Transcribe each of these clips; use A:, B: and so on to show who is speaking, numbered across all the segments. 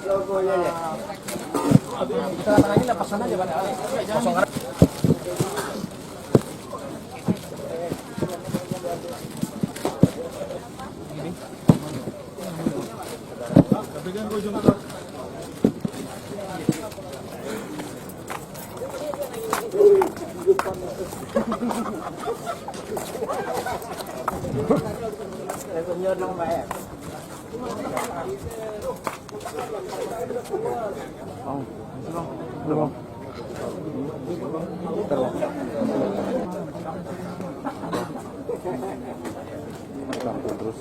A: Logonya ya. Tengah-tengahnya lepasan aja Pak. Kosong. Terus.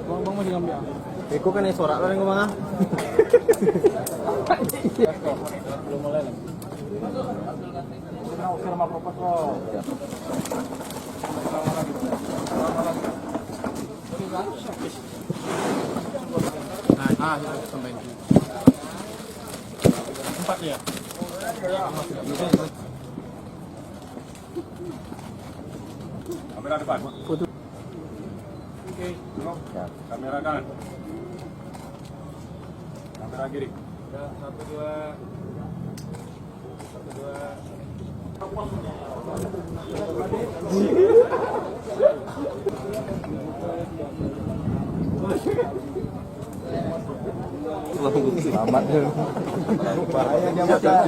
B: Bang masih ngambil.
A: Eko kan sorak lah yang ngomong.
B: Belum mulai nih. Nah, oke sama proposal. Nah, sampai ini. 4 ya?
C: Kamera depan.
A: Foto.
C: Oke, kamera kanan. Kamera kiri.
B: 1, 2. 1, 2.
A: Selamat. Bahaya dia macam.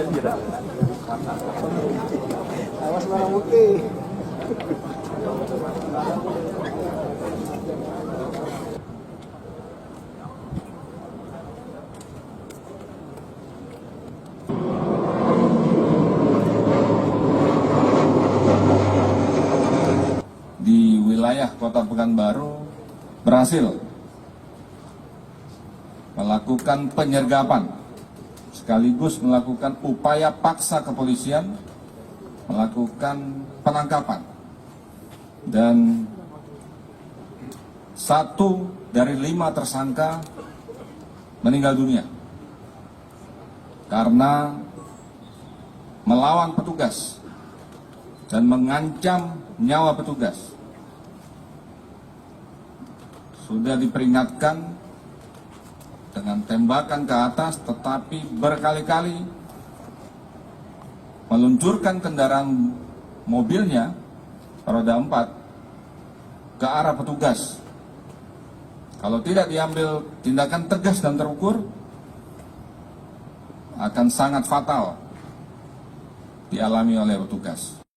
A: Awas barang bukti.
D: Di wilayah Kota Pekanbaru berhasil melakukan penyergapan sekaligus melakukan upaya paksa kepolisian melakukan penangkapan dan 1 dari 5 tersangka meninggal dunia karena melawan petugas dan mengancam nyawa petugas. Sudah diperingatkan dengan tembakan ke atas, tetapi berkali-kali meluncurkan kendaraan mobilnya roda 4 ke arah petugas. Kalau tidak diambil tindakan tegas dan terukur, akan sangat fatal dialami oleh petugas.